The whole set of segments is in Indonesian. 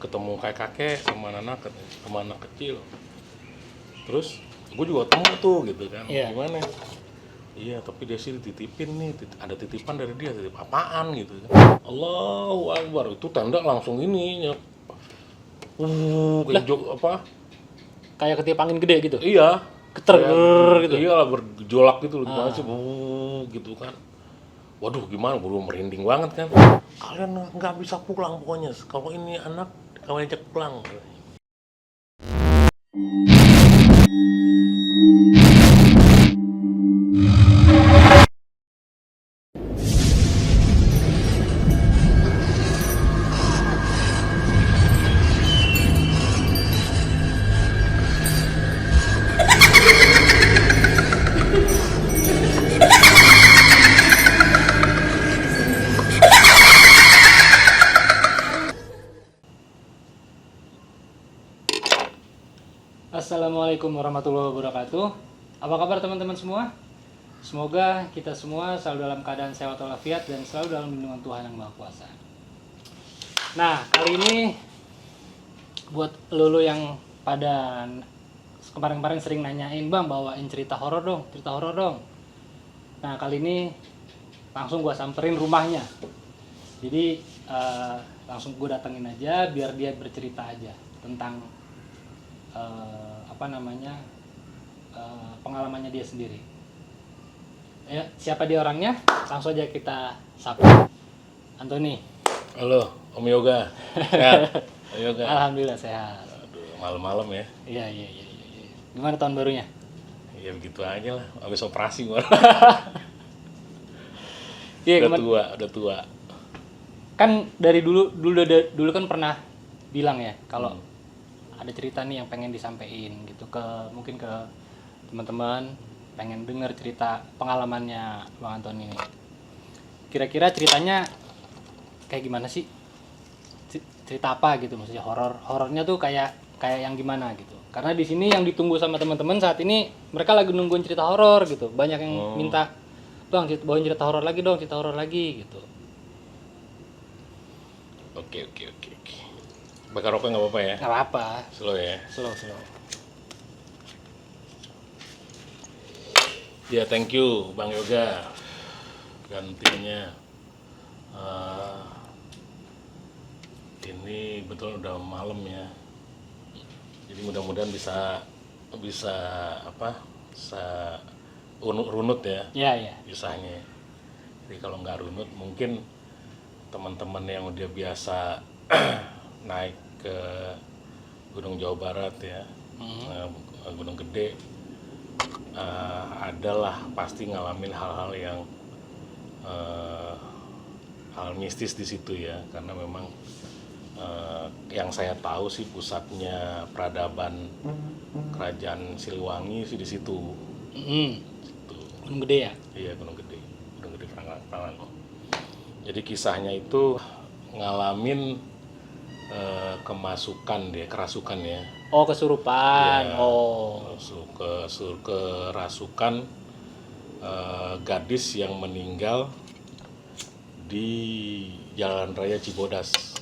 ketemu kakek sama anak kecil. Terus gue juga ketemu tuh gitu kan. Gimana? Iya, tapi dia sih dititipin nih, ada titipan dari dia, titip apaan gitu kan. Allahu Akbar, itu tenda langsung ini kayak apa? Kayak ketiup angin gede gitu. Iya, Geter gitu. Iya lah, bergejolak gitu loh, gimana sih, gitu kan. Waduh, gimana, belum merinding banget kan. Kalian nggak bisa pulang pokoknya, kalau ini anak kalian ajak pulang. Assalamualaikum warahmatullahi wabarakatuh. Apa kabar teman-teman semua? Semoga kita semua selalu dalam keadaan sehat walafiat dan selalu dalam lindungan Tuhan Yang Maha Kuasa. Nah, kali ini buat lulu yang pada kemarin-kemarin sering nanyain, "Bang, bawain cerita horor dong." Nah, kali ini langsung gua samperin rumahnya. Jadi langsung gue datengin aja biar dia bercerita aja tentang pengalamannya dia sendiri. Ya, siapa dia orangnya? Langsung aja kita sapa. Antoni. Halo, Om Yoga. Sehat? Om Yoga. Alhamdulillah sehat. Aduh, malam-malam ya. Iya. Gimana tahun barunya? Ya begitu aja lah, habis operasi gua. Iya, udah tua. Kan dari dulu kan pernah bilang ya kalau ada cerita nih yang pengen disampaikan gitu mungkin ke teman-teman, pengen denger cerita pengalamannya Bang Antoni ini. Kira-kira ceritanya kayak gimana sih? Cerita apa gitu, maksudnya horornya tuh kayak yang gimana gitu. Karena di sini yang ditunggu sama teman-teman saat ini, mereka lagi nungguin cerita horor gitu. Banyak yang minta, "Bang, bawain cerita horor lagi dong, cerita horor lagi" gitu. Oke. Bakar rokok nggak apa-apa ya? Nggak apa-apa. Slow ya? Slow. Ya, thank you Bang Yoga. Gantinya. Ini betul udah malam ya. Jadi mudah-mudahan bisa runut ya. Iya. Kisahnya. Jadi kalau nggak runut, mungkin teman-teman yang udah biasa naik ke Gunung Jawa Barat ya, Gunung Gede, adalah pasti ngalamin hal-hal yang hal mistis di situ ya, karena memang yang saya tahu sih pusatnya peradaban kerajaan Siliwangi sih di situ. Gunung Gede ya? Iya, Gunung Gede Prangan. Jadi kisahnya itu ngalamin kerasukan ya. Oh, kesurupan. Ya, kerasukan gadis yang meninggal di Jalan Raya Cibodas.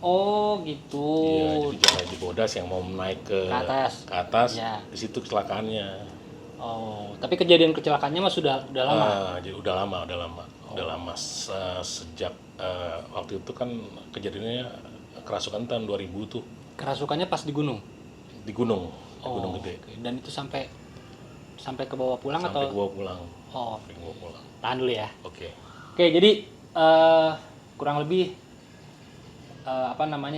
Oh, gitu. Iya, jadi Jalan Cibodas yang mau naik ke atas ya. Di situ kecelakaannya. Oh, tapi kejadian kecelakaannya mah sudah lama. Jadi udah lama sejak waktu itu kan kejadiannya kerasukan tahun 2000 tuh. Kerasukannya pas di gunung? Di gunung Gede. Okay. Dan itu sampai ke bawah pulang atau? Sampai ke bawah pulang. Oh, sampai ke bawah pulang. Tahan dulu ya. Oke, jadi kurang lebih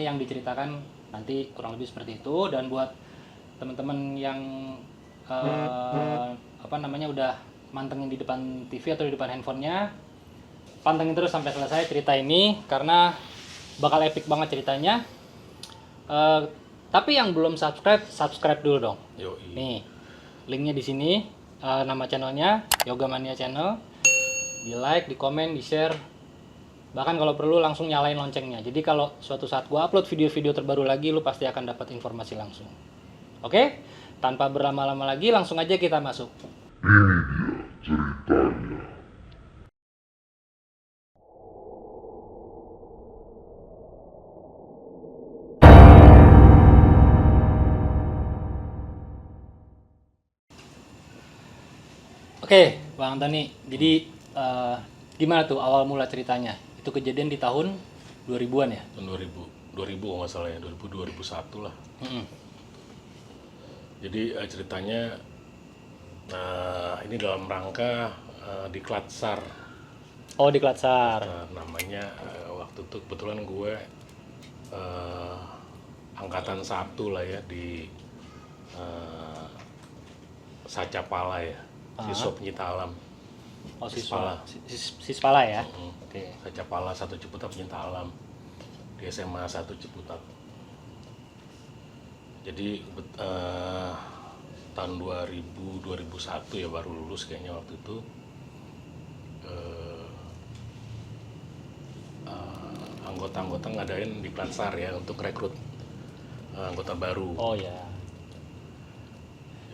yang diceritakan nanti kurang lebih seperti itu. Dan buat teman-teman yang udah mantengin di depan TV atau di depan handphonenya, pantengin terus sampai selesai cerita ini karena bakal epic banget ceritanya. Tapi yang belum subscribe dulu dong. Yoi. Nih, linknya di sini, nama channelnya Yoga Mania Channel. Di like, di komen, di share. Bahkan kalau perlu langsung nyalain loncengnya. Jadi kalau suatu saat gua upload video-video terbaru lagi, lu pasti akan dapat informasi langsung. Oke? Tanpa berlama-lama lagi, langsung aja kita masuk. Ini dia ceritanya. Oke, Bang Antoni. Jadi gimana tuh awal mula ceritanya? Itu kejadian di tahun 2000-an ya? Tahun 2000 kalau nggak salah ya, 2001 lah. Mm-mm. Jadi ceritanya ini dalam rangka diklat SAR. Oh, di Klatsar. Namanya waktu itu kebetulan gue angkatan 1 lah ya di Sajapala ya, siswa pencinta alam. Oh, Sispala. Sispala ya? Oke. Sajapala 1 Ciputat pencinta alam di SMA 1 Ciputat. Jadi tahun 2001 ya baru lulus kayaknya waktu itu. Anggota-anggota ngadain di Klatsar ya untuk rekrut anggota baru. Oh ya.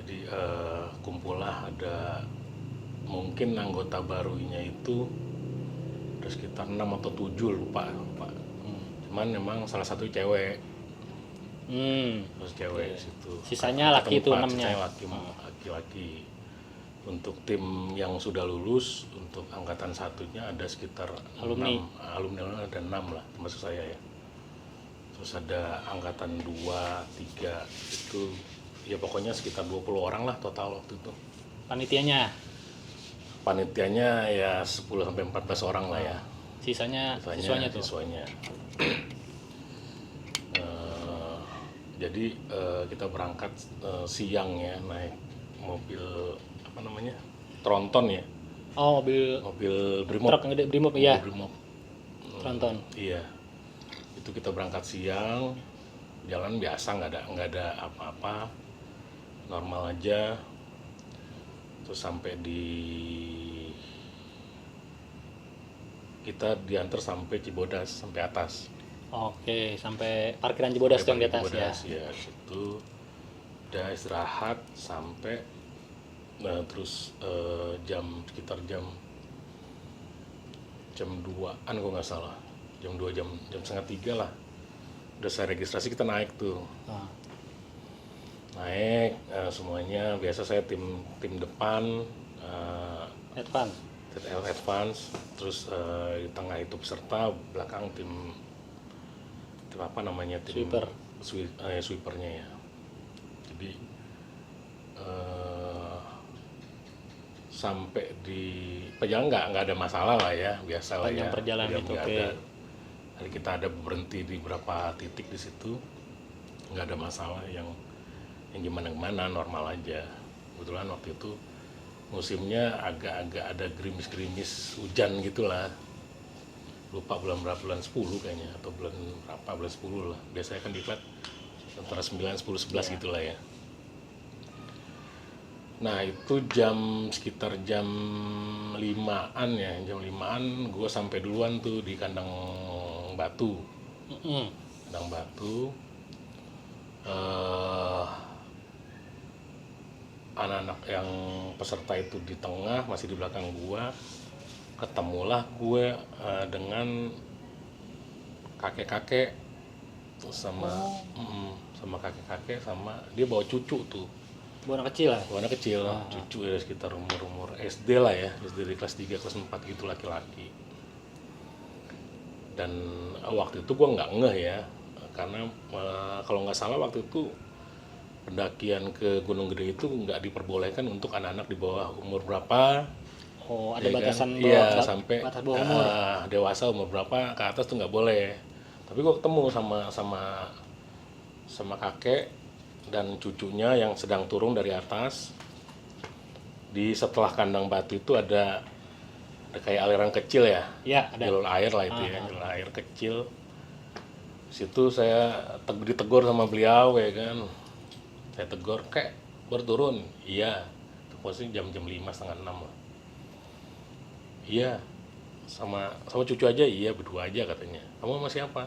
Jadi kumpullah ada mungkin anggota barunya itu ada sekitar 6 atau 7 lupa. Cuman memang salah satu cewek. Terus cewek situ. Sisanya laki itu 6-nya. Sisanya laki-laki. Untuk tim yang sudah lulus, untuk angkatan satunya ada sekitar Alumni. 6, alumni ada 6 lah termasuk saya ya. Terus ada angkatan 2, 3 itu ya pokoknya sekitar 20 orang lah total waktu itu. Panitianya ya 10 sampai 14 orang lah ya. Sisanya siswanya tuh. Jadi kita berangkat siang ya naik mobil apa namanya Tronton ya. Oh, mobil Brimob. truk yang gede Brimob ya. Brimob. Tronton. Iya. Itu kita berangkat siang, jalan biasa nggak ada apa-apa, normal aja. Terus sampai kita diantar sampai Cibodas sampai atas. Oke, sampai parkiran Cibodas tuh yang di atas ya. Cibodas, ya. Situ udah istirahat sampai terus sekitar jam 2-an kalau nggak salah, jam 2 jam setengah 3 lah udah saya registrasi, kita naik tuh. Naik semuanya biasa, saya tim depan advance, terus di tengah itu peserta, belakang tim apa namanya, tim sweepernya ya. Jadi sampai di perjalanan nggak ada masalah lah ya, biasa lah ya. Panjang perjalanan itu oke. Jadi kita ada berhenti di beberapa titik di situ, nggak ada masalah yang gimana normal aja. Kebetulan waktu itu musimnya agak-agak ada gerimis hujan gitulah, lupa bulan berapa, bulan 10 kayaknya atau bulan berapa, bulan 10 lah. Biasanya kan diklat antara 9, 10, 11 gitulah ya. Nah itu sekitar jam 5-an ya, jam 5-an gue sampai duluan tuh di kandang batu. Kandang batu, anak-anak yang peserta itu di tengah, masih di belakang gue. Ketemulah gue dengan kakek-kakek sama kakek-kakek, sama dia bawa cucu tuh. Buat anak kecil lah. Buat anak kecil, cucu ya sekitar umur SD lah ya, SD di kelas 3, kelas 4 gitu, laki-laki. Dan waktu itu gue nggak ngeh ya, karena kalau nggak salah waktu itu pendakian ke Gunung Gede itu nggak diperbolehkan untuk anak-anak di bawah umur berapa. Oh, ada batasan kan? Iya, sampai batas bawah umur. Dewasa umur berapa ke atas tuh nggak boleh. Tapi gue ketemu sama kakek dan cucunya yang sedang turun dari atas. Di setelah kandang batu itu ada kayak aliran kecil ya. Iya, ada. Jalur air lah itu ya, jalur air kecil. Situ saya ditegur sama beliau ya kan. Saya tegur, "Kek, baru turun?" "Iya." Itu posisi jam 5:30 lah. "Iya, sama cucu aja." "Iya, berdua aja," katanya. "Kamu sama siapa?"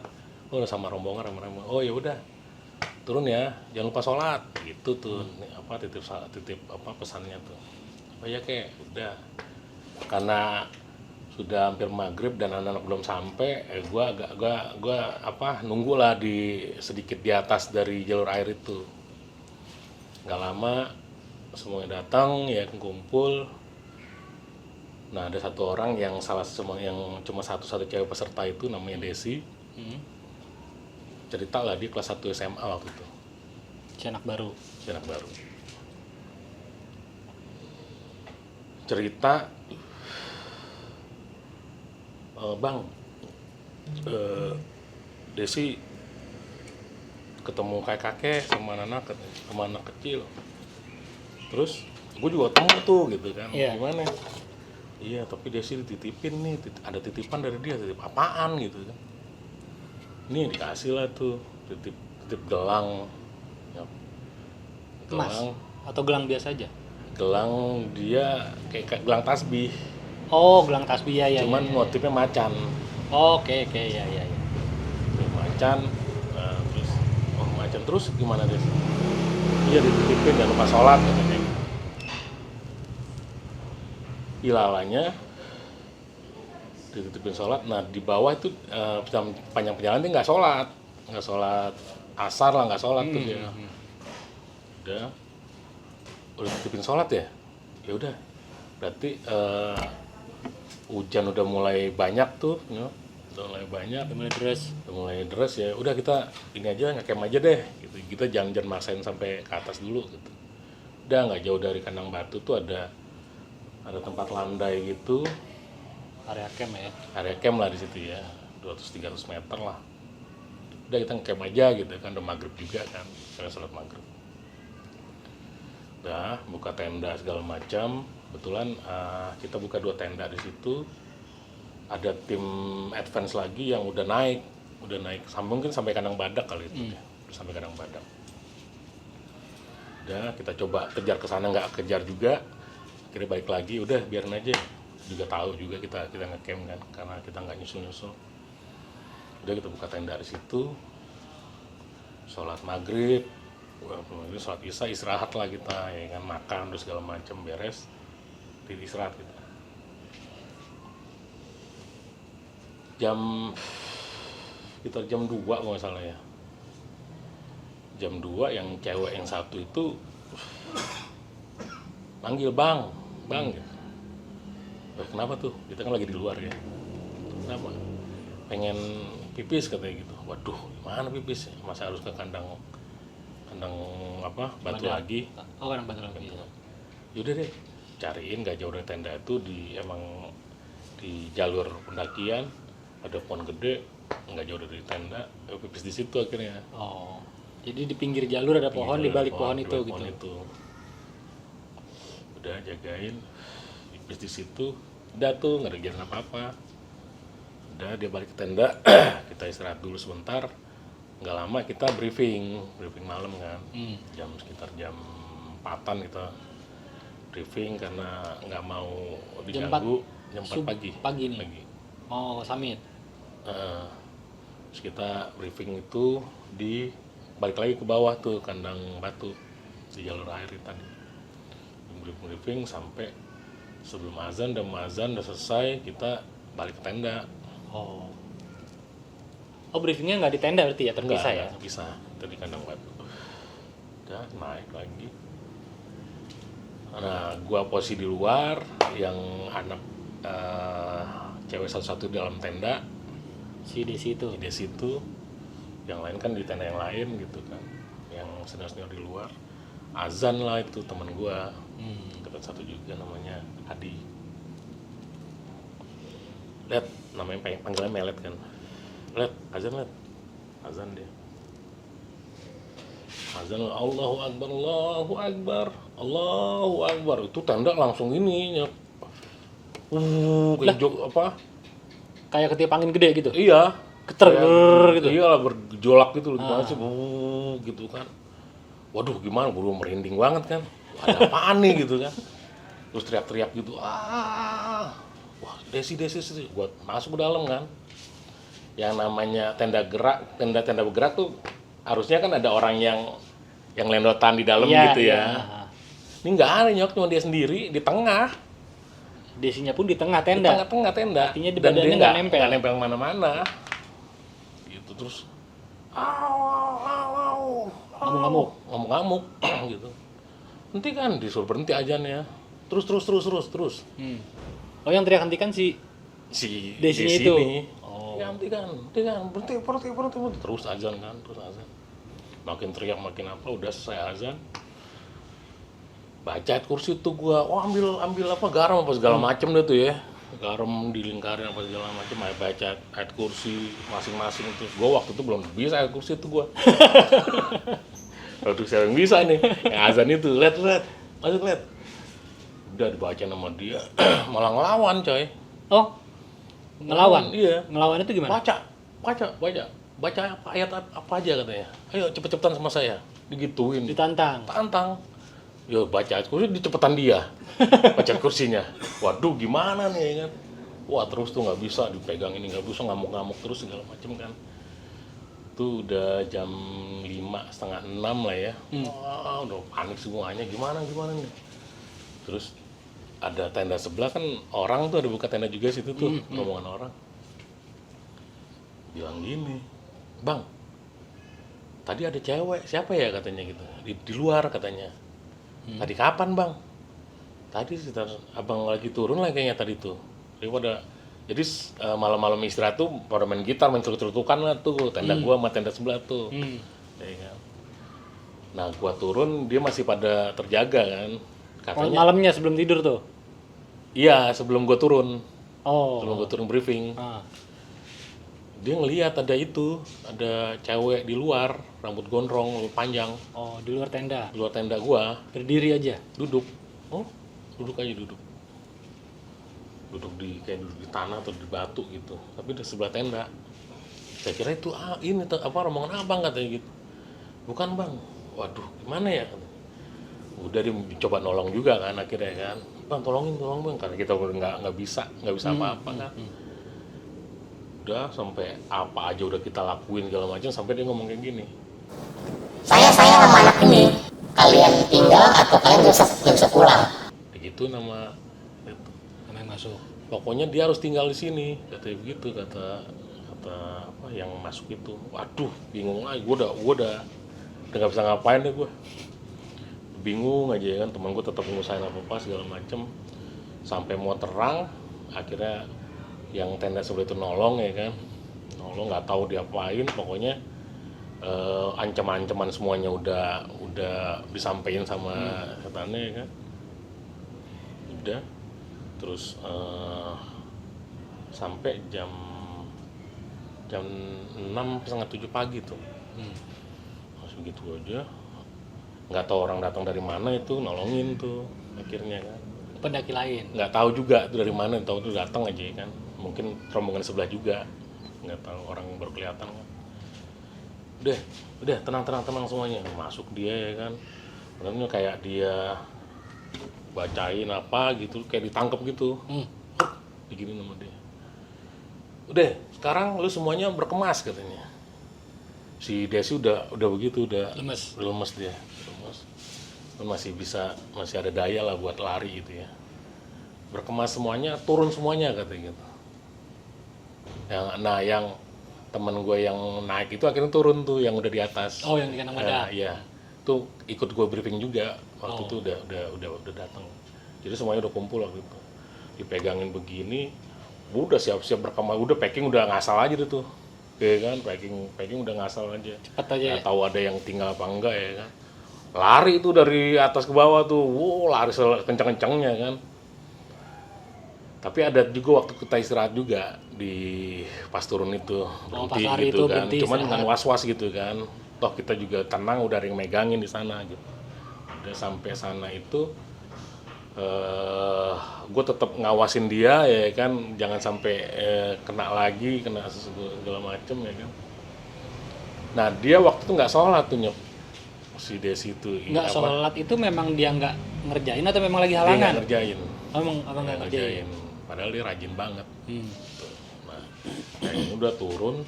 "Oh, sama rombongan ramai-ramai." "Oh, ya udah. Turun ya, jangan lupa sholat." Gitu tuh. Titip pesannya tuh. "Oh ya, Kek, udah." Karena sudah hampir maghrib dan anak-anak belum sampai, gua nunggu lah sedikit di atas dari jalur air itu. Nggak lama semuanya datang ya, kumpul. Nah ada satu orang yang yang cuma satu cewek peserta itu namanya Desi. Cerita lah dia kelas 1 SMA waktu itu. Si anak baru. Cerita, Bang, Desi ketemu kakek sama anak kecil. Terus gue juga ketemu tuh gitu kan. Iya. Gimana? Iya, tapi Desi dititipin nih, ada titipan dari dia, titip apaan gitu kan. Nih dikasih lah tuh, titip gelang. Ya. Emas atau gelang biasa aja? Gelang dia kayak gelang tasbih. Oh, gelang tasbih ya. Cuman motifnya macan. Oke, ya. Macan, macan terus gimana Des? Iya dititipin jangan lupa sholat katanya. Ilalanya dititipin sholat. Nah di bawah itu panjang perjalanan dia nggak sholat asar lah, nggak sholat tuh dia. Udah titipin sholat ya udah berarti hujan udah mulai banyak tuh, udah mulai deras ya udah kita ini aja ngecamp aja deh gitu. Kita jangan maksain sampai ke atas dulu gitu. Udah nggak jauh dari kandang batu tuh ada tempat landai gitu, Area camp lah di situ ya, 200-300 meter lah. Udah kita ngecamp aja gitu kan, udah maghrib juga kan, kita sholat maghrib. Udah buka tenda segala macam. Kebetulan kita buka 2 tenda di situ. Ada tim advance lagi yang udah naik mungkin sampai kandang badak kali itu ya. Sampai kandang badak. Udah kita coba kejar ke sana, nggak kejar juga. Akhirnya balik lagi, udah biarin aja. Juga tahu juga kita ngecamp kan, karena kita nggak nyusul. Udah kita buka tenda di situ. Sholat maghrib, sholat isya, istirahat lah kita ya kan, makan terus segala macam beres, istirahat kita. Sekitar jam 2 kalau nggak salah ya. Jam 2 yang cewek yang satu itu manggil bang gitu. Kenapa tuh? Kita kan lagi di luar ya. Kenapa? Pengen pipis katanya gitu. Waduh, gimana pipis? Masa harus ke kandang batu lagi? Oh, kandang batu lagi. Yaudah deh, cariin gak jauh dari tenda itu emang di jalur pendakian ada pohon gede, nggak jauh dari tenda, pipis di situ akhirnya. Oh, jadi di pinggir jalur ada pohon, di balik pohon itu gitu. Pohon itu. Udah jagain, pipis di situ. Udah tuh nggak ada kegiatan apa-apa. Udah dia balik ke tenda, kita istirahat dulu sebentar. Nggak lama kita briefing malam kan. Sekitar jam 4-an kita briefing karena nggak mau diganggu. Jam 4 pagi nih. Oh, summit. Terus kita briefing itu balik lagi ke bawah tuh kandang batu di jalur air tadi. Briefing sampai sebelum azan, dan azan udah selesai kita balik ke tenda. Oh, briefingnya nggak di tenda berarti ya, terpisah ya? Terpisah, kita di kandang batu. Udah naik lagi. Nah, gua posisi di luar, yang anak cewek satu-satu di dalam tenda. Si Desi itu. Yang lain kan di tenda yang lain gitu kan. Yang senior di luar. Azan lah itu teman gua. Dekat satu juga namanya Adi. Lihat, namanya panggilannya Melet kan. Lihat, azan dia. Azan Allahu Akbar. Itu tenda langsung ini kayak ketiup angin gede gitu. Iya, Geter gitu. Iya lah, bergejolak gitu gimana sih, gitu kan. Waduh, gimana, buru merinding banget kan. Ada apaan nih gitu kan. Terus teriak-teriak gitu. Wah, Desi. Gua masuk ke dalam kan. Yang namanya tenda bergerak tuh harusnya kan ada orang yang lendotan di dalam gitu ya. Ini nggak ada, nyok, cuma dia sendiri di tengah. Desinya pun di tengah tenda. Di tengah tenda. Artinya di badannya nggak nempel. Nggak nempel mana-mana. Gitu terus. Ngamuk gitu. Nanti kan disuruh berhenti ajannya. Terus. Oh, yang teriak hentikan si Desinya itu? Oh. Ya hentikan, berhenti, terus azan kan, makin teriak makin apa, udah selesai azan, baca ayat kursi tuh gua, ambil apa garam apa segala macem deh tuh ya, garam dilingkarin apa segala macem, baca ayat kursi masing-masing. Terus gua waktu itu belum bisa ayat kursi itu gua. Waktu saya yang bisa nih, yang azan itu, masuk lihat, udah dibaca nama dia, malah ngelawan coy. Oh, ngelawan? Iya. Ngelawan itu gimana? Baca apa ayat apa aja katanya. Ayo cepet-cepetan sama saya. Digituin. Ditantang. Tantang. Yo baca ayat kursi dicepetan dia. Baca ayat kursinya. Waduh gimana nih kan. Wah terus tuh nggak bisa dipegang ini, nggak bisa ngamuk-ngamuk terus segala macem kan. Itu udah jam 5, setengah 6 lah ya. Wah udah panik semuanya, gimana nih. Terus ada tenda sebelah kan, orang tuh ada buka tenda juga situ tuh, rombongan orang. Bilang gini, "Bang, tadi ada cewek, siapa ya?" katanya gitu. Di luar katanya. "Tadi kapan, Bang?" "Tadi sekitar abang lagi turun lah kayaknya tadi tuh." Jadi malam-malam istirahat tuh pada main gitar, main celuk-celukan lah tuh, tenda gua sama tenda sebelah tuh. Ya kan? Nah, gua turun, dia masih pada terjaga kan. Katanya Malamnya sebelum tidur tuh? iya, sebelum gue turun. Oh. Sebelum gue turun briefing. Dia ngelihat ada cewek di luar, rambut gondrong, panjang. Oh, di luar tenda? Di luar tenda gua. Berdiri aja? Duduk. Duduk aja. Duduk di tanah atau di batu gitu. Tapi di sebelah tenda. Saya kira itu, ini rombongan abang katanya gitu. "Bukan Bang." Waduh, gimana ya? Udah dicoba nolong juga kan akhirnya kan. "Bang, tolong Bang," karena kita udah nggak bisa apa-apa kan. Udah sampai apa aja udah kita lakuin segala macam, sampai dia ngomong kayak gini, Saya sama anak ini, kalian tinggal atau kalian bisa pulang?" begitu nama itu. Nama yang masuk? Pokoknya dia harus tinggal di sini, katanya begitu, kata apa yang masuk itu. Waduh, bingung lagi, gue udah nggak bisa ngapain deh gue. Bingung aja ya kan, temen gue tetap ngusahain apa segala macem sampai mau terang. Akhirnya yang tenda sebelah itu nolong ya kan, nggak tahu diapain, pokoknya ancam-ancaman semuanya udah disampaikan sama setannya ya kan. Udah terus sampai jam 6 setengah 7 pagi tuh. Masih begitu aja, nggak tahu orang datang dari mana itu nolongin tuh akhirnya kan. Pendaki lain? Nggak tahu juga tuh dari mana, tahu tuh datang aja kan, mungkin rombongan sebelah juga, nggak tahu, orang baru kelihatan kan. Udah tenang semuanya, masuk dia ya kan, makanya kayak dia bacain apa gitu, kayak ditangkap gitu, begini sama dia. Udah sekarang lu semuanya berkemas katanya. Si Desi udah begitu, udah lemes dia. Masih ada daya lah buat lari gitu ya. Berkemas semuanya, turun semuanya katanya gitu. Yang teman gue yang naik itu akhirnya turun tuh, yang udah di atas. Oh, yang di kandang badak. Iya. Tuh ikut gue briefing juga waktu itu, udah datang. Jadi semuanya udah kumpul waktu itu. Dipegangin begini, udah siap-siap berkemas, udah packing udah ngasal aja tuh. Ya kan, packing udah ngasal aja. Cepat aja. Nggak tahu ada yang tinggal apa enggak ya kan. Lari itu dari atas ke bawah tuh, lari kencang-kencangnya kan. Tapi ada juga waktu kita istirahat juga di pas turun itu, berhenti gitu kan. Cuman dengan was-was gitu kan. Toh kita juga tenang, udah ada yang megangin di sana gitu. Udah sampai sana itu, gue tetap ngawasin dia ya kan, jangan sampai kena segala macem ya kan. Nah dia waktu itu nggak sholat tuh Nyok, si Desi itu. Nggak sholat itu memang dia nggak ngerjain atau memang lagi halangan? Dia nggak ngerjain. Oh, emang abang nggak ngerjain. Padahal dia rajin banget. Nah, yang udah turun,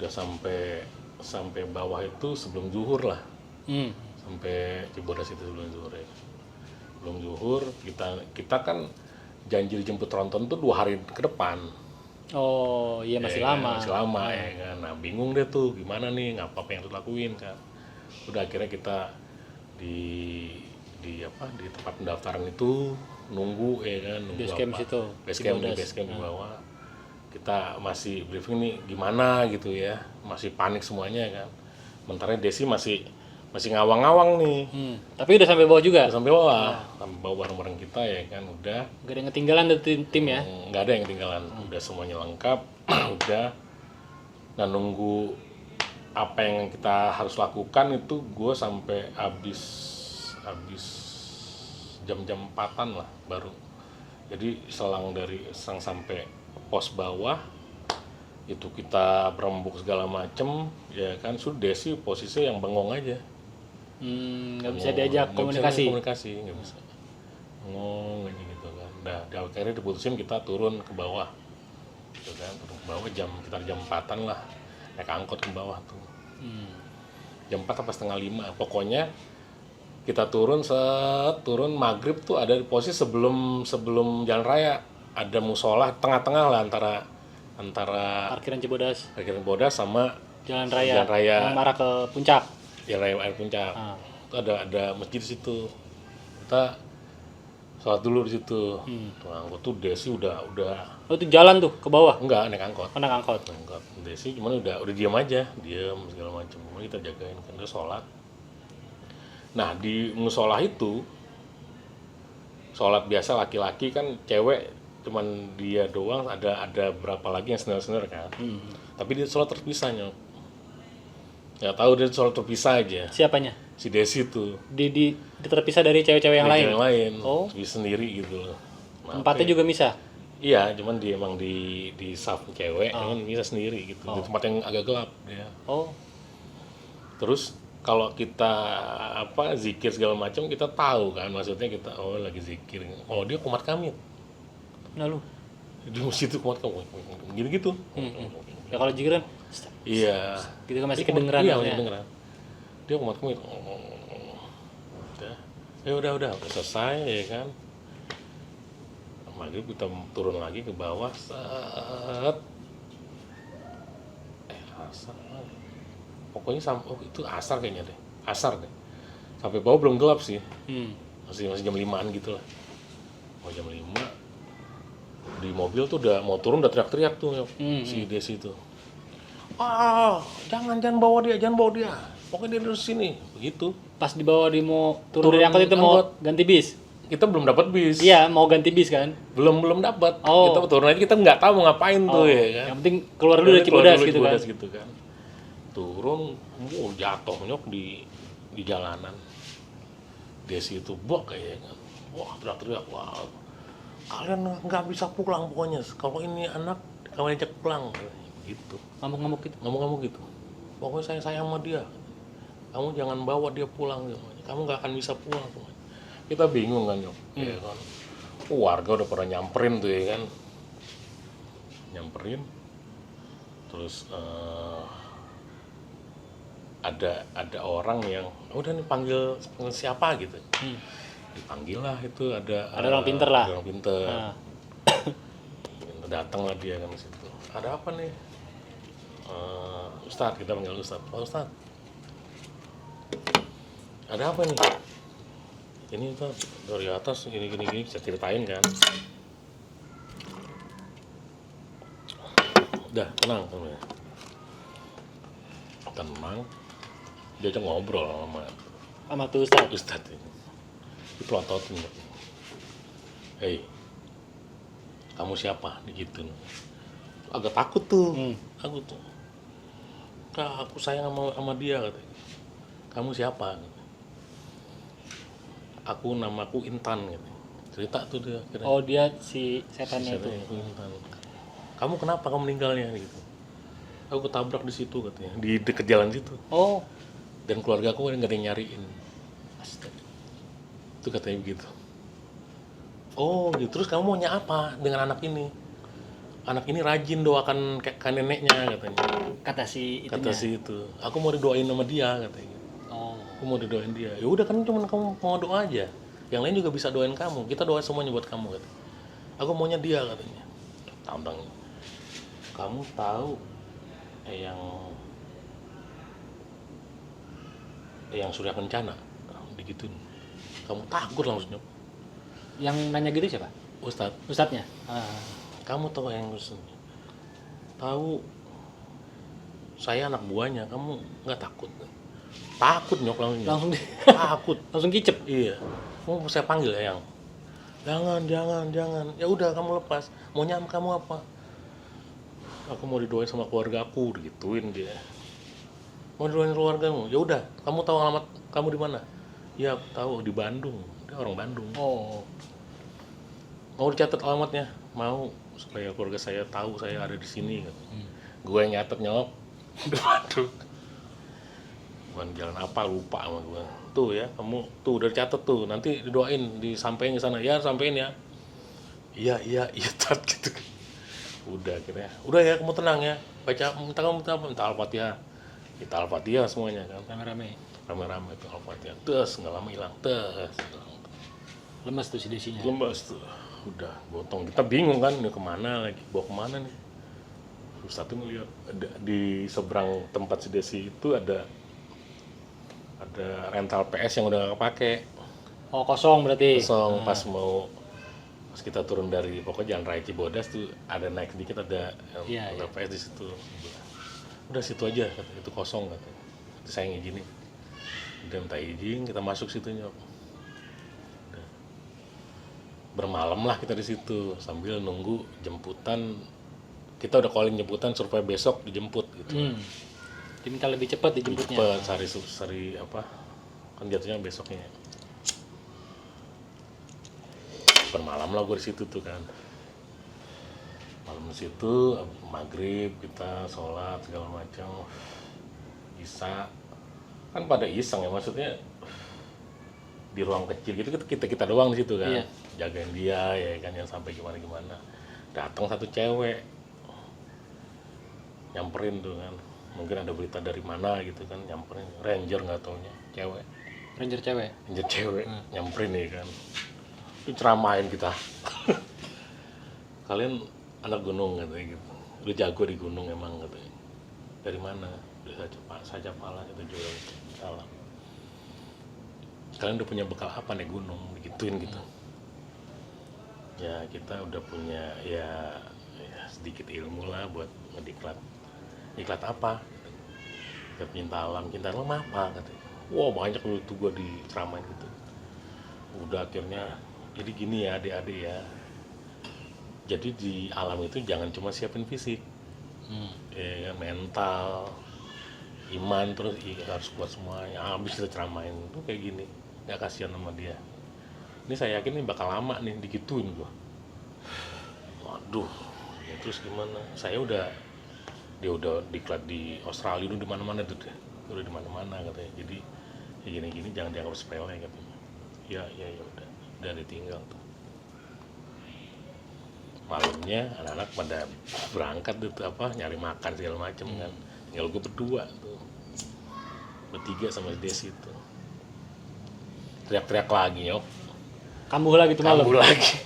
udah sampai bawah itu sebelum zuhur lah. Sampai Cibodas itu sebelum zuhur ya. Sebelum zuhur kita kan janji dijemput Tronton tuh 2 hari ke depan. Oh iya, masih lama. Masih lama ya kan. Nah bingung deh tuh gimana nih, apa yang harus lakuin kan. Udah akhirnya kita di tempat pendaftaran itu nunggu ya kan, nunggu Base camp apa. situ, Base di camp, Bodas. base camp di bawah. Kita masih briefing nih gimana gitu ya, masih panik semuanya kan. Sementara Desi masih ngawang-ngawang nih. Tapi udah sampai bawah juga. Udah sampai bawah, sampai bawa barang-barang kita ya kan, udah. Gak ada yang ketinggalan dari tim ya. Nggak ada yang ketinggalan, udah semuanya lengkap. Udah. Nah, nunggu apa yang kita harus lakukan itu gue sampai habis jam-jam 4-an lah baru. Jadi selang sampai pos bawah itu kita berembuk segala macem ya kan. Sudah Desi posisinya yang bengong aja. Nggak bisa diajak komunikasi. Nggak bisa. Bengong aja gitu kan. Nah, akhirnya diputusin kita turun ke bawah. Gitu kan, turun ke bawah sekitar jam 4-an lah. Naik angkot ke bawah tuh. Jam 4 apa setengah 5. Pokoknya kita turun maghrib tuh ada di posisi sebelum jalan raya. Ada musola tengah-tengah lah antara Parkiran Cibodas, Bodas sama jalan raya, Jalan raya. yang arah ke puncak. Jalan raya air puncak. Itu ada masjid di situ. Kita sholat dulu di situ. Tuh angkot tuh Desi udah Oh itu jalan tuh ke bawah, enggak naik angkot. naik angkot. Enggak, Desi cuman udah diam aja, diam segala macam. Cuman kita jagain kan dia sholat. Nah di musola itu sholat biasa laki-laki kan, cewek cuman dia doang, ada berapa lagi yang senior kan. Tapi dia sholat terpisah nyok. Nggak tahu dia sholat terpisah aja. Siapanya? Si Desi tuh. Di terpisah dari cewek-cewek yang lain. Yang lain. Oh. Dia sendiri gitu loh. Tempatnya juga misah. Iya, cuman dia emang di saf cewek, kan bisa sendiri gitu. Di tempat yang agak gelap dia. Oh. Terus kalau kita zikir segala macam kita tahu kan, maksudnya kita lagi zikir. Oh dia kumat kamit. Nah lu. Di masjid itu kumat kamit. Gitu-gitu. Ya kalau zikir kan Iya. gitu kan masih kedengeran. Iya, ya. masih kedengeran. Dia kumat kamit. Udah selesai ya kan. Maghrib kita turun lagi ke bawah, asar. Pokoknya itu asar kayaknya deh. Asar deh. Sampai bawah belum gelap sih. Masih jam 5-an gitu lah. Mau jam 5 di mobil tuh udah mau turun udah teriak-teriak tuh si Desi itu. Jangan bawa dia. Pokoknya dia terus sini. Begitu. Pas di bawah dia mau turun dari angkot itu mau ganti bis. Kita belum dapat bis. Iya, mau ganti bis kan. Belum dapat. Oh. Kita turun aja, kita nggak tahu mau ngapain tuh ya kan. Yang penting keluar dulu dari Cibodas gitu kan. Turun, jatuh nyok di jalanan. Desi itu bok kayaknya. Wah, teriak-teriak, wah. Kalian nggak bisa pulang pokoknya. Kalau ini anak kalian ajak pulang gitu. Ngamuk-ngamuk gitu. Pokoknya saya sayang sama dia. Kamu jangan bawa dia pulang. Kamu nggak akan bisa pulang. Kita bingung kan nyok. Ya kan. Warga udah pada nyamperin tuh ya kan. Terus ada orang yang udah nih panggil siapa gitu. Dipanggil lah itu ada orang pinter lah. Ada orang pinter. Datang lah dia kan situ. Ada apa nih? Ustadz, kita panggil Ustadz. Pak Ustadz, ada apa nih? Ini tuh dari atas gini bisa ceritain kan. Udah tenang. Diajak ngobrol Sama tuh Ustadz ini. Dipelototin. Hei, kamu siapa? Gitu. Agak takut tuh. Kak, aku sayang sama dia katanya. Kamu siapa? Namaku Intan gitu. Cerita tuh dia. Oh dia si setannya itu. Intan. Kamu kenapa kamu meninggalnya gitu? Aku ketabrak di situ katanya, di dekat jalan situ. Oh. Dan keluarga aku nggak ada yang nyariin. Astaga. Itu katanya begitu. Oh gitu. Terus kamu maunya apa dengan anak ini? Anak ini rajin doakan ke neneknya katanya. Kata si itu. Aku mau didoain sama dia katanya. Oh. Aku mau didoain dia. Ya udah kan cuma kamu mau doa aja. Yang lain juga bisa doain kamu. Kita doa semuanya buat kamu katanya. Aku maunya dia katanya. Tantang. Kamu tahu yang surya kencana digituin. Kamu takut langsung. Yang nanya gitu siapa? Ustadz, Ustadznya? kamu tahu yang ngurusin? Tahu, saya anak buahnya, kamu nggak takut? Takut nyok langsung. Langsung Takut. langsung kicep. Iya. Mau saya panggil ya yang. Jangan. Ya udah kamu lepas. Maunya kamu apa? Aku mau didoain sama keluarga aku, digituin dia. Mau didoain keluargamu? Ya udah, kamu tahu alamat kamu di mana? Ya, tahu di Bandung. Dia orang Bandung. Oh. Mau dicatat alamatnya? Mau, supaya keluarga saya tahu saya ada di sini. Gue yang nyatet nyok. Waduh. Bukan jalan apa, lupa sama gue. Tuh ya, kamu tuh udah catet tuh. Nanti didoain, disampaikan ke sana. Ya, sampein ya. Iya, tat gitu. Udah akhirnya. Udah ya, kamu tenang ya. Baca minta Al-Fatihah. Kita Al-Fatihah semuanya kan. Rame-rame itu Al-Fatihah. Nggak lama hilang. Lemes tuh si Desinya. Lemes tuh. Udah gotong. Kita bingung kan, ini kemana lagi? Bawa kemana nih? Terus satu ngeliat di seberang tempat si Desi itu ada rental PS yang udah nggak kepake. Oh, kosong berarti. Kosong. Pas kita turun dari pokoknya Jalan Raya Cibodas tuh ada naik sedikit ada rental PS di situ. Udah situ aja, itu kosong katanya. Terus saya ngizinin. Udah minta izin, kita masuk situ nyok. Udah. Bermalam lah kita di situ sambil nunggu jemputan. Kita udah calling jemputan supaya besok dijemput gitu. Diminta lebih cepat dijemputnya. Cepat sehari apa? Kan jatuhnya besoknya. Bermalam lah gue di situ tuh kan. Malam di situ maghrib kita sholat segala macam. Isya kan pada iseng ya, maksudnya di ruang kecil gitu kita doang di situ kan. Iya. Jagain dia ya kan, yang sampai gimana datang satu cewek nyamperin tuh kan, mungkin ada berita dari mana gitu kan, nyamperin ranger nggak taunya cewek Ranger cewek. nyamperin ya kan, itu ceramain kita. Kalian anak gunung katanya gitu, lu jago di gunung emang katanya. Dari mana? Udah saja pala itu jual salam. Kalian udah punya bekal apa nih gunung, digituin gitu. Ya kita udah punya ya sedikit ilmu lah buat ngediklat. Diklat apa? Cinta alam apa katanya. Wah banyak itu gue diceramain gitu. Udah akhirnya jadi gini ya adik-adik ya. Jadi di alam itu jangan cuma siapin fisik, ya mental, iman terus harus kuat semuanya. Habis kita ceramain tuh kayak gini, nggak kasihan sama dia. Ini saya yakin ini bakal lama nih digituin gua. Waduh, ya terus gimana? Dia udah diklat di Australia, udah di mana-mana tuh deh, udah di mana-mana katanya. Jadi ya gini-gini jangan dianggap sepele katanya. Ya udah ditinggal tuh. Malamnya anak-anak pada berangkat tuh nyari makan segala macem kan. Tinggal gue berdua tuh, bertiga sama Desi itu. Teriak-teriak lagi nyok. Kambuh lagi tuh malam. Kambuh lagi.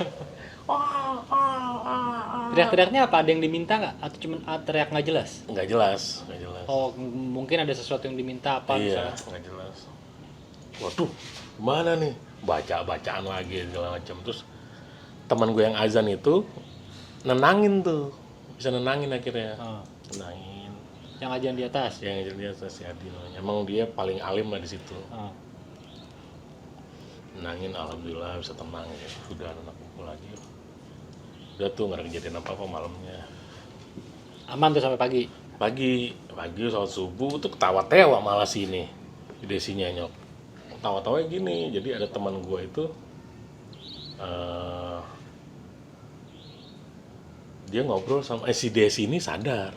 Teriak-teriaknya apa? Ada yang diminta nggak? Atau cuma teriak nggak jelas? Nggak jelas. Oh, mungkin ada sesuatu yang diminta apa? Iya, misalnya? nggak jelas. Waduh, gimana nih? Bacaan lagi segala macam. Terus teman gue yang azan itu nenangin tuh, bisa nenangin akhirnya. Nenangin. Yang ajan di atas? Yang ajan di atas si Adi namanya. Emang dia paling alim lah di situ. Nenangin, alhamdulillah bisa tenang ya. Sudah anak kumpul lagi. Udah tuh nggak ada kejadian apa-apa malamnya. Aman tuh sampai pagi? Pagi sholat subuh tuh ketawa-tewa malah sini di Desinya nyok. Ketawa-tawa gini, jadi ada teman gue itu dia ngobrol sama si Desi ini sadar.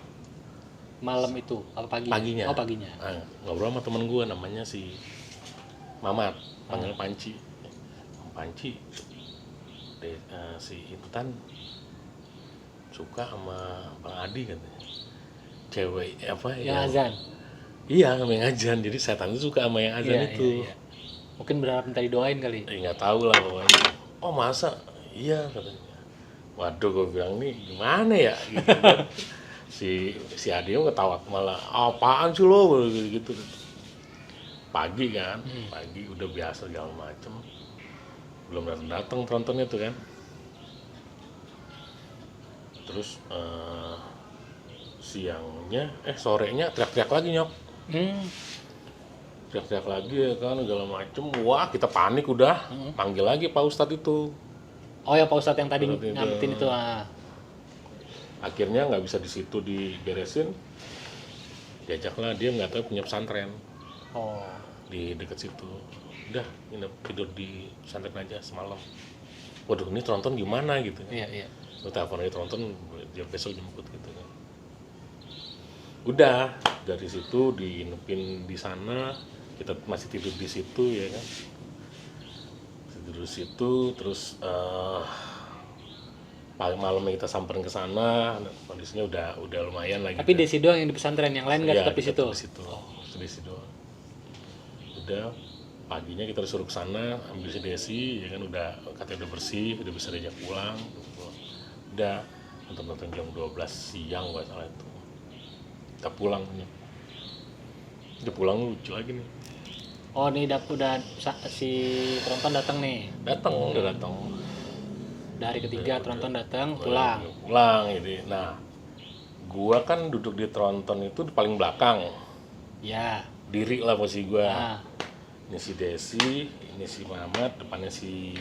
Malam itu? Apa pagi? Paginya. Oh paginya. Ngobrol sama teman gue namanya si Mamat, panggil Panci. Panci, si Intan suka sama Bang Adi katanya. Cewek apa yang azan? Iya, yang azan. Jadi setan itu suka sama yang azan itu. Iya. Mungkin berharap minta didoain kali. Nggak tahu lah pokoknya. Oh masa? Iya katanya. Waduh, gue bilang nih gimana ya? Gitu kan. Si Adi ketawa malah apaan sih lo gitu. Pagi kan, pagi udah biasa segala macem. belum datang trontonnya tuh kan. Terus sorenya teriak-teriak lagi nyok, teriak-teriak lagi ya kan segala macem. Wah kita panik udah, panggil lagi Pak Ustadz itu. Oh ya Pak Ustadz yang tadi Ustadz itu. nyampetin itu. Akhirnya nggak bisa di situ diberesin, diajaklah dia nggak tahu punya pesantren Oh. di dekat situ. Udah nginep tidur di pesantren aja semalam. Waduh ini tronton gimana gitu kan. Iya. Gue telepon aja tronton, dia besok jemput gitu kan. Udah dari situ diinepin di sana, kita masih tidur di situ ya kan. Tidur di situ terus paling malamnya kita samperin ke sana, kondisinya udah lumayan lagi. Tapi Desi doang yang di pesantren, yang lain nggak Iya, tetap di situ. Di situ. Desi doang. Udah paginya kita disuruh ke sana ambil si Desi, ya kan udah katanya udah bersih, udah bisa diajak pulang. Udah nonton jam 12 siang nggak salah itu. Kita pulang nih. Udah pulang lucu lagi nih. Oh nih si Tronton datang nih. Udah datang. Dari ketiga Tronton datang pulang. Pulang gitu. Nah, gua kan duduk di tronton itu di paling belakang. Ya. Diri lah posisi gua. Nah. Ini si Desi, ini si Mamat, depannya si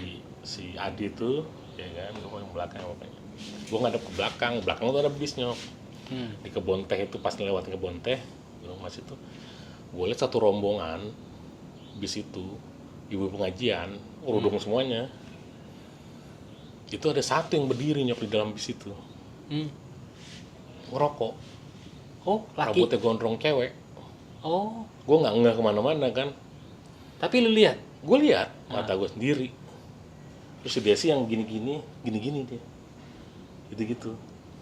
Adi tuh, ya kan, gua paling belakang pokoknya. Gua ngadep ke belakang tuh ada bisnya. Di kebun teh itu pas lewat kebun teh, masih tuh. Gua lihat satu rombongan bis itu, ibu pengajian, rudung semuanya. Itu ada satu yang berdiri nyok di dalam bis itu, ngerokok. Oh, laki. Rambutnya gondrong cewek. Oh. Gue nggak kemana-mana kan. Tapi lu lihat? Gue lihat mata gue sendiri. Terus si Desi yang gini-gini dia, gitu-gitu.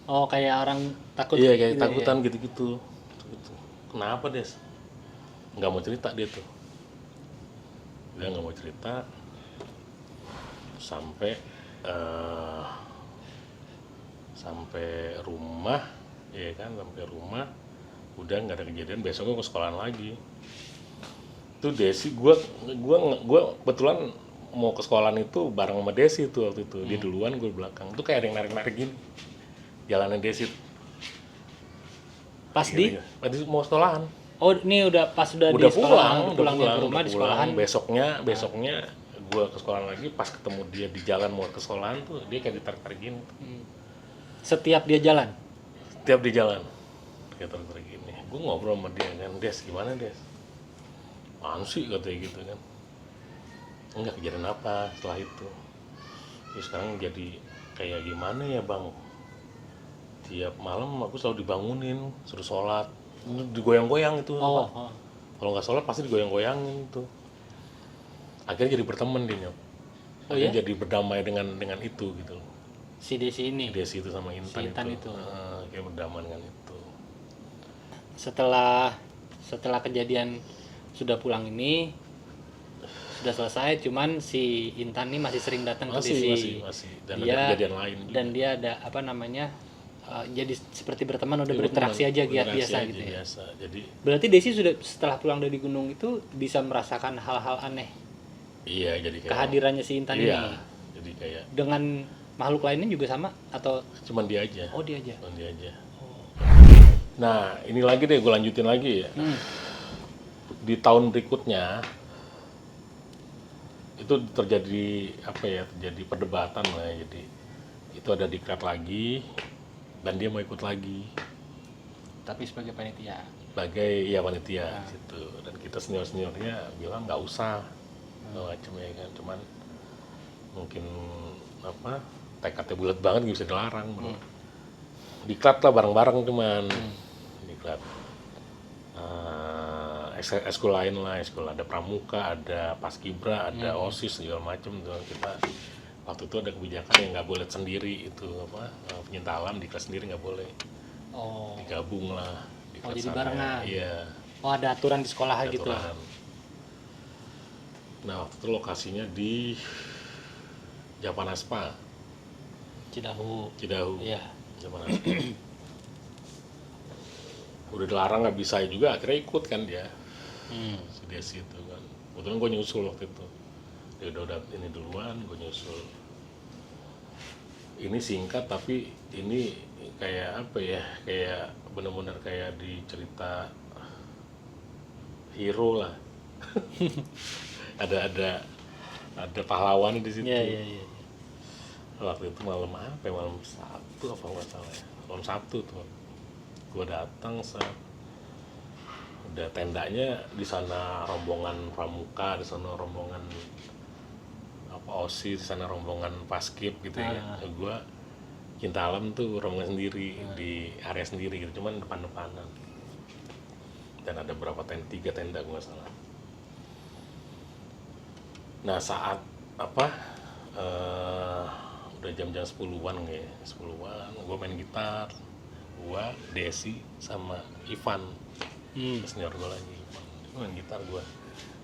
Oh, kayak orang takut. Iya kayak gitu, takutan gitu-gitu. Kenapa Des? Nggak mau cerita dia tuh. Dia nggak mau cerita sampai rumah, ya kan, sampai rumah udah nggak ada kejadian. Besoknya ke sekolahan lagi. Itu Desi, gue kebetulan mau ke sekolahan itu bareng sama Desi tuh waktu itu. Dia duluan, gue belakang. Itu kayak ada yang narik-narik gini jalanan Desi. Pas di mau sekolahan. Oh, ini udah pas di sekolahan, pulang ke rumah di sekolahan. Besoknya gue ke sekolahan lagi, pas ketemu dia di jalan mau ke sekolahan tuh dia kayak ditarik-tarik gini. Setiap dia jalan? Setiap di jalan kayak ditarik gini. Gue ngobrol sama dia kan, Des gimana Des? Apaan sih katanya gitu kan. Enggak, kejadian apa setelah itu. Ya sekarang jadi kayak gimana ya bang, tiap malam aku selalu dibangunin suruh sholat, digoyang-goyang itu. Kalau nggak sholat pasti digoyang-goyangin tuh. Akhirnya jadi berteman dia nyok. Akhirnya jadi berdamai dengan itu gitu. Si Desi ini? Desi itu sama Intan, itu. Kayak berdamai dengan itu. Setelah kejadian sudah pulang ini, sudah selesai, cuman si Intan ini masih sering datang ke Desi. Masih. Dan ada kejadian lain juga. Dan dia ada jadi seperti berteman, udah berinteraksi aja biasa gitu ya. Biasa. Jadi berarti Desi sudah setelah pulang dari gunung itu bisa merasakan hal-hal aneh. Iya, jadi kayak kehadirannya si Intan ini. Jadi kayak dengan makhluk lainnya juga sama atau cuman dia aja. Oh, dia aja. Cuman dia aja. Nah, ini lagi deh gue lanjutin lagi ya. Di tahun berikutnya itu terjadi terjadi perdebatan lah. Jadi itu ada diklat lagi dan dia mau ikut lagi. Tapi sebagai panitia. Panitia gitu. Dan kita seniornya bilang nggak usah, macam ya kan. Cuman mungkin tekadnya bulat banget nggak bisa dilarang. Diklat lah bareng-bareng cuman. Diklat. Eskul lain lah, eskul ada pramuka, ada paskibra, ada OSIS segala macam tuh. Kita waktu itu ada kebijakan yang nggak boleh sendiri itu penyinta alam di kelas sendiri nggak boleh. Digabung lah. Jadi barengan. Iya. Ada aturan di sekolah gitu. Nah waktu itu lokasinya di Japanaspa. Cidahu. Iya. Japanaspa. Udah dilarang nggak bisa juga, akhirnya ikut kan dia. Si Desi itu kan. Kebetulan gue nyusul waktu itu. dia udah ini duluan, gue nyusul. Ini singkat tapi ini kayak apa ya, kayak bener-bener kayak di cerita hero lah. ada pahlawan di situ. Iya. Waktu itu malam apa ya, malam Sabtu apa nggak salah ya, malam Sabtu tuh gue datang udah tendanya di sana rombongan pramuka, di sana rombongan apa OSIS, di sana rombongan paskib gitu ya. Gue Cinta Alam tuh rombongan sendiri di area sendiri gitu, cuman depan-depanan. Dan ada berapa tenda, 3 tenda gue nggak salah. Nah saat apa udah jam-jam 10-an kayak 10-an, gue main gitar, gue, Desi sama Ivan, senior gue lagi. Gue main gitar, gue,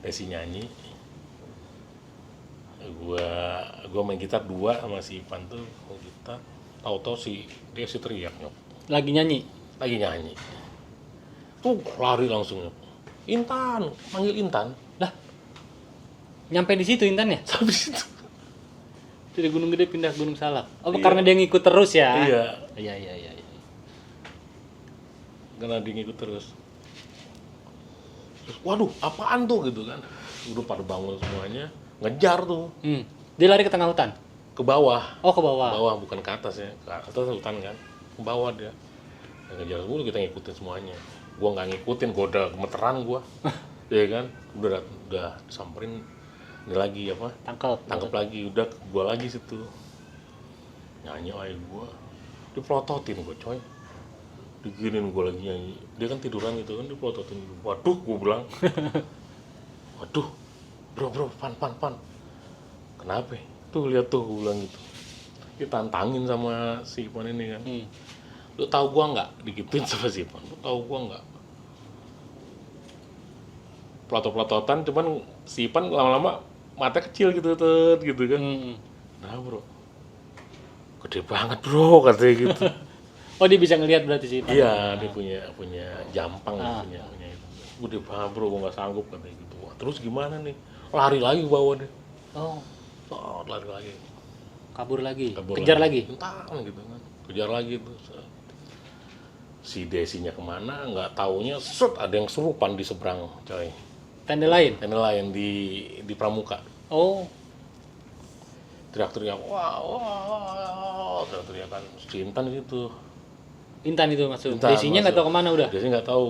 Desi nyanyi, gue main gitar 2 sama si Ivan tuh main gitar. Tahu-tahu si Desi teriak, nyok, Lagi nyanyi. tuh lari langsung, nyok, Intan, manggil Intan. Lah, nyampe di situ Intan ya? Sampai situ. Dari Gunung Gede pindah Gunung Salak. Oh, Iya. karena dia ngikut terus ya? Iya, Iya. karena dia ngikut terus. Waduh, apaan tuh gitu kan? Udah pada bangun semuanya, ngejar tuh Dia lari ke tengah hutan. ke bawah. Oh, ke bawah. Bawah bukan ke atas ya, ke atas hutan kan, ke bawah dia. Yang ngejar dulu, kita ngikutin semuanya. Gua nggak ngikutin, gua udah gemeteran gua. Ya kan, udah disamperin, ini lagi apa? Tangkap lagi, udah gua lagi situ. Nyanyi aja gua. Dipelototin gua, coy. Diginin gua lagi nyanyi. Dia kan tiduran gitu kan, dipelototin. Waduh, gua bilang. Waduh. Bro, pan. Kenapa? Tuh lihat tuh, gua bilang gitu. Ditantangin sama si Ipan ini kan. Lu tahu gua nggak? Digituin sama si Ipan. Lu tahu gua nggak? Pelotot-pelototan, cuman si Ipan lama-lama mata kecil gitu kan. Nah bro, gede banget bro, katanya gitu. Oh, dia bisa ngelihat berarti sih. Iya, dia punya jampang, punya itu. Gede banget bro, gua nggak sanggup, katanya gitu. Wah, terus gimana nih? Lari lagi ke bawah deh. Oh, Lari lagi. kabur lagi. Kejar lagi. Entah gitu kan. Kejar lagi tuh. Si Desinya kemana? Nggak taunya, ada yang serupan di seberang, coy. Tenda lain. Di Pramuka. Oh, Teriak-teriak, wah, teriak-teriakan si Intan gitu. Intan itu masuk. Intan Desinya nggak masuk. tahu kemana udah. Desinya nggak tahu,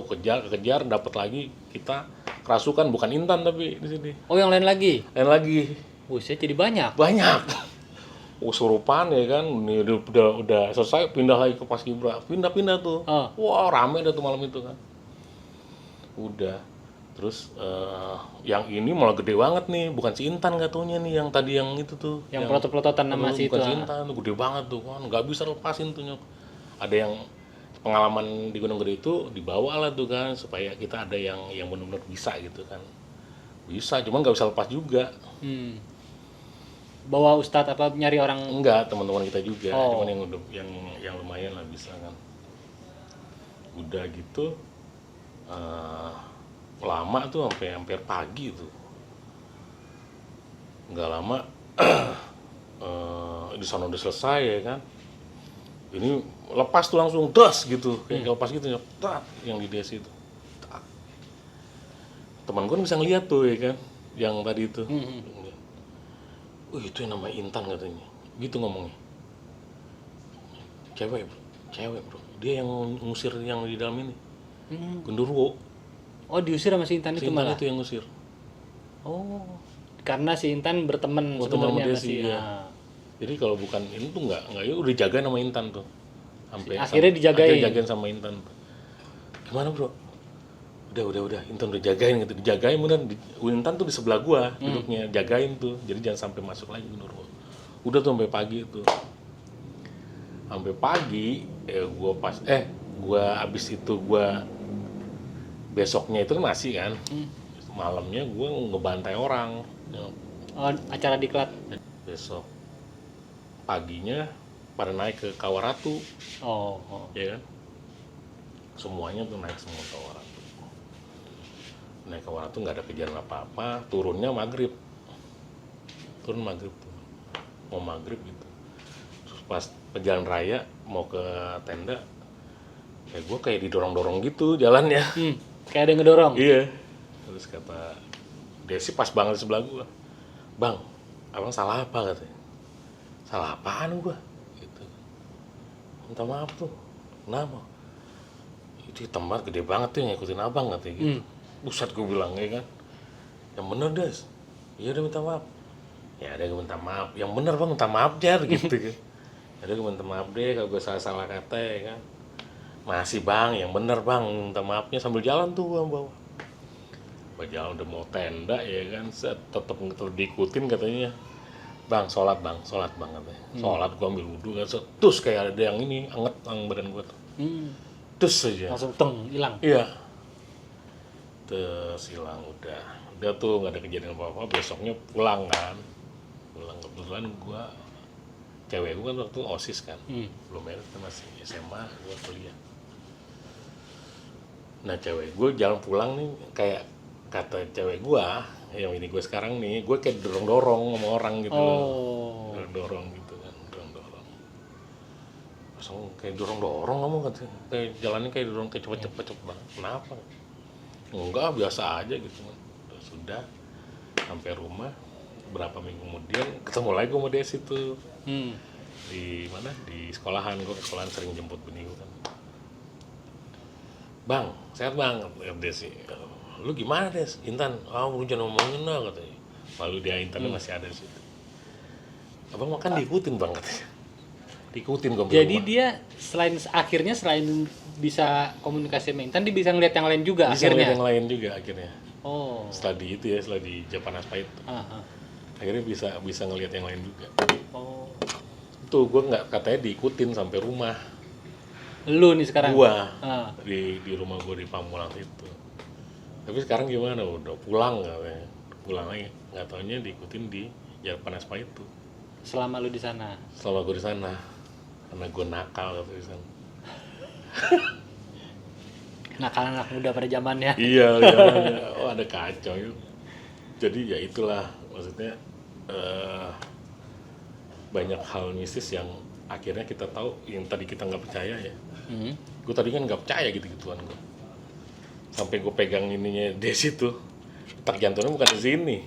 kejar, dapat lagi, kita kerasukan, bukan Intan tapi di sini. Oh, yang lain lagi. Lain lagi, Buset, jadi banyak. banyak. Kesurupan ya kan, ini udah selesai, pindah lagi ke Paskibra, pindah tuh. Wah, rame dah tuh malam itu kan. Udah, terus yang ini malah gede banget nih, bukan si Intan nggak taunya nih, yang tadi yang itu tuh. Yang pelotot-pelototan nama si itu. Bukan si Intan, tuh gede banget tuh kan, nggak bisa lepasin tuh, nyok. Ada yang pengalaman di Gunung Gede itu dibawa lah tuh kan, supaya kita ada yang benar-benar bisa gitu kan. Bisa, cuman nggak bisa lepas juga. Bawa ustadz apa nyari orang? Enggak, teman-teman kita juga, Oh. cuman yang lumayan lah bisa kan. Udah gitu lama tuh sampai hampir pagi tuh. Nggak lama di sana udah selesai ya kan. Ini lepas tuh langsung das gitu, kayak lepas gitu, tak, yang di desa itu. Tak. Teman gue bisa ngeliat tuh ya kan, yang tadi itu. Itu yang namanya Intan katanya, gitu ngomongnya. Cewek bro, dia yang ngusir yang di dalam ini. Genderuwo. Oh, diusir sama si Intan Si itu Intan malah. itu yang ngusir. Oh, karena si Intan berteman sebenarnya sama si. Jadi kalau bukan ini tuh nggak udah jagain sama Intan tuh. Akhirnya dijagain. Akhirnya jagain sama Intan. Gimana bro? Udah Intan udah jagain gitu, dijagain beneran. Intan tuh di sebelah gua duduknya, jagain tuh, jadi jangan sampai masuk lagi menurut. Udah tuh sampai pagi tuh, sampai pagi gua abis itu gua besoknya itu masih kan, malamnya gua ngebantai orang. Oh, acara diklat. Besok paginya pada naik ke Kawaratu, Oh. ya kan? Semuanya tuh naik semua ke Kawaratu. Naik ke Kawaratu nggak ada kejadian apa-apa, turunnya maghrib. turun maghrib tuh, mau maghrib gitu. Terus pas perjalanan raya mau ke tenda, ya gue kayak didorong-dorong gitu jalannya. Kayak ada yang ngedorong. Iya. Terus kata Desi pas banget di sebelah gue, bang, abang salah apa katanya? Salah apaan gue? Gitu. Minta maaf tuh, kenapa? Itu hitam banget, gede banget tuh yang ngikutin abang katanya gitu. Buset gue bilang ya kan, yang bener Des, iya udah minta maaf. Ya ada gue minta maaf, yang bener bang minta maaf jar gitu kan. Ada gue minta maaf deh kalau gue salah kata ya kan. Masih bang, yang bener bang minta maafnya sambil jalan tuh bang bawah. Jalan udah mau tenda ya kan, tetep diikutin katanya. Bang, sholat bang katanya. Sholat gua ambil wudhu kan, terus kayak ada yang ini anget badan gua tuh. Terus aja. Langsung teng hilang. Iya. Terus hilang udah tuh nggak ada kejadian apa-apa. Besoknya pulang kan, kebetulan gua cewek gua kan waktu OSIS kan, belum merit kan, masih SMA, gua kuliah. Nah cewek gua jalan pulang nih kayak kata cewek gua yang ini gue sekarang nih, gue kayak dorong-dorong sama orang gitu loh. Dorong gitu kan, dorong-dorong. Langsung kayak dorong-dorong kamu katanya. Kayak jalannya kayak dorong kayak cepet-cepet banget. Kenapa? Enggak, biasa aja gitu kan. Sudah sampai rumah, berapa minggu kemudian ketemu lagi gue sama Desi tuh. Di mana? Di sekolahan, gue ke sekolahan sering jemput bini gue kan. Bang, sehat bang, kata Desi. Lu gimana Des? Intan, lu jangan ngomongin lah katanya. Lalu dia Intannya masih ada di situ. Abang makan diikutin bang katanya. Diikutin gue. Jadi dia akhirnya selain bisa komunikasi sama Intan, dia bisa ngeliat yang lain juga bisa akhirnya. Bisa yang lain juga akhirnya. Oh. Setelah di Japan Aspa itu. Akhirnya bisa ngeliat yang lain juga. Oh. Tuh gue nggak, katanya diikutin sampai rumah. Lu nih sekarang? Gua di rumah gue di Pamulang itu. Tapi sekarang gimana? Udah pulang katanya. Pulang lagi. Nggak taunya diikutin di Japan Aspa itu. Selama lu di sana? Selama gue di sana. Karena gue nakal waktu di sana. Nakal anak muda pada zamannya. Iya. Oh ada kacau yuk. Jadi ya itulah maksudnya banyak hal mistis yang akhirnya kita tahu yang tadi kita nggak percaya ya. Gue tadi kan nggak percaya gitu-gituan gue. Sampai gue pegang ininya Desi tuh, detak jantungnya bukan di sini,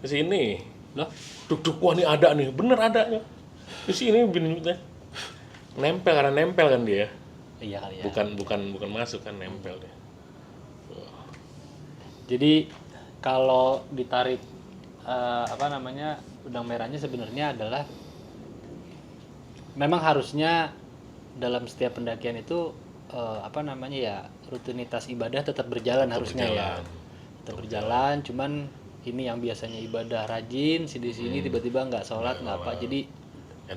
di sini. Loh? Duk wah ini ada nih, bener adanya. Di sini binatnya nempel, karena nempel kan dia. Iya kali ya. Bukan masuk kan, nempel dia. Jadi kalau ditarik udang merahnya sebenarnya adalah memang harusnya dalam setiap pendakian itu rutinitas ibadah tetap berjalan harusnya ya. Tetap berjalan, cuman ini yang biasanya ibadah rajin di sini tiba-tiba nggak sholat nggak apa, jadi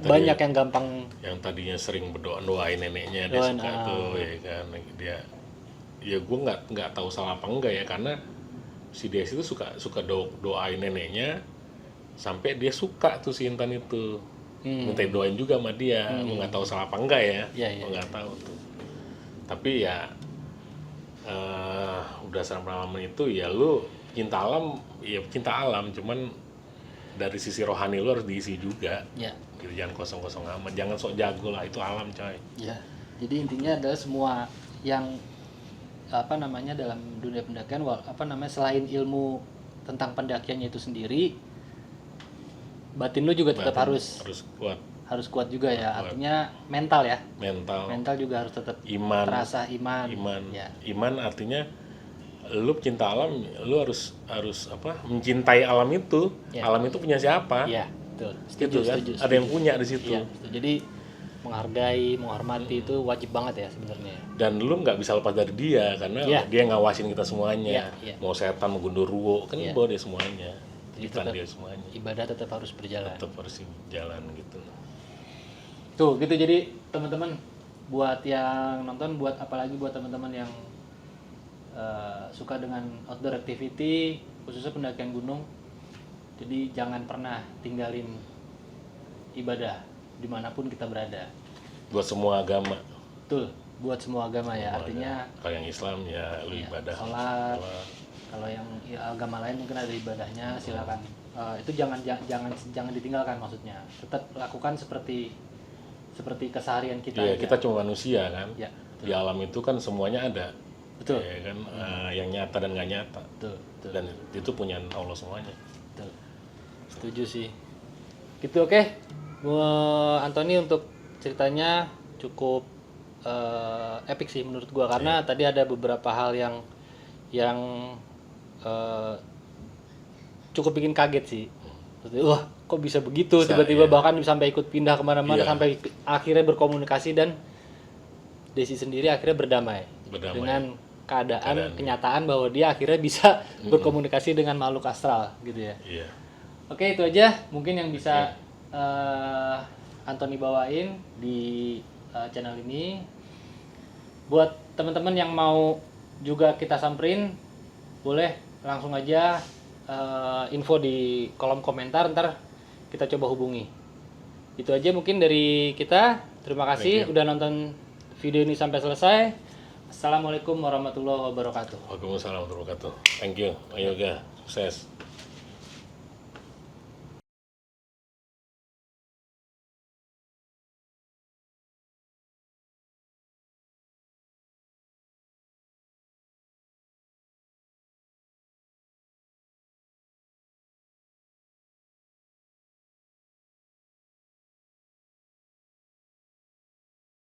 banyak yang gampang. Yang tadinya sering doain neneknya dia suka tuh ya kan dia. Ya gue nggak tahu salah apa enggak ya, karena si Desi itu suka doain neneknya sampai dia suka tuh si Intan itu. Minta doain juga sama dia. Gue nggak tahu salah apa enggak ya. Gue nggak tahu tuh. Tapi ya udah sama pengalaman itu ya lu cinta alam, cuman dari sisi rohani lu harus diisi juga. Ya. Gitu, jangan kosong-kosong amat, jangan sok jago lah, itu alam coy. Ya. Jadi intinya adalah semua yang dalam dunia pendakian selain ilmu tentang pendakiannya itu sendiri, batin lu juga tetap harus kuat. Harus kuat juga ya, artinya mental ya. Mental juga harus tetap terasa iman. Ya. Iman artinya lu cinta alam, lu harus mencintai alam itu. Ya. Alam itu punya siapa? Iya, betul. Setuju. Ada yang punya di situ. Ya, jadi menghargai, menghormati itu wajib banget ya sebenarnya. Dan lu nggak bisa lepas dari dia karena dia ngawasin kita semuanya. Mau setan, mau gundurwo, kan bawa dia semuanya. Jadi tetap dia semuanya. Ibadah tetap harus berjalan. Tetap harus jalan gitu. Tuh gitu, jadi teman-teman buat yang nonton, apalagi buat teman-teman yang suka dengan outdoor activity, khususnya pendakian gunung, jadi jangan pernah tinggalin ibadah dimanapun kita berada. Buat semua agama. Betul, buat semua agama ya, artinya kalau yang Islam ya lu ibadah, sholat, Kalau yang agama lain mungkin ada ibadahnya, silakan. Itu jangan ditinggalkan maksudnya. Tetap lakukan seperti keseharian kita. Iya, aja. kita cuma manusia kan. Ya, Di alam itu kan semuanya ada. betul. Ya kan, yang nyata dan nggak nyata. Betul. Dan itu punya Allah semuanya. Betul. Setuju sih. Gitu oke. Bu Antoni untuk ceritanya cukup epic sih menurut gua karena tadi ada beberapa hal yang cukup bikin kaget sih. Maksudnya, wah kok bisa begitu tiba-tiba bahkan sampai ikut pindah kemana-mana sampai akhirnya berkomunikasi dan Desi sendiri akhirnya berdamai. Dengan keadaan kenyataan bahwa dia akhirnya bisa berkomunikasi dengan makhluk astral gitu ya. Iya. Oke, itu aja mungkin yang bisa Antoni bawain di channel ini. Buat teman-teman yang mau juga kita samperin, boleh langsung aja info di kolom komentar, ntar kita coba hubungi. Itu aja mungkin dari kita. Terima kasih udah nonton video ini sampai selesai. Assalamualaikum warahmatullahi wabarakatuh. Waalaikumsalam warahmatullahi wabarakatuh. Thank you, Ayoga. Sukses.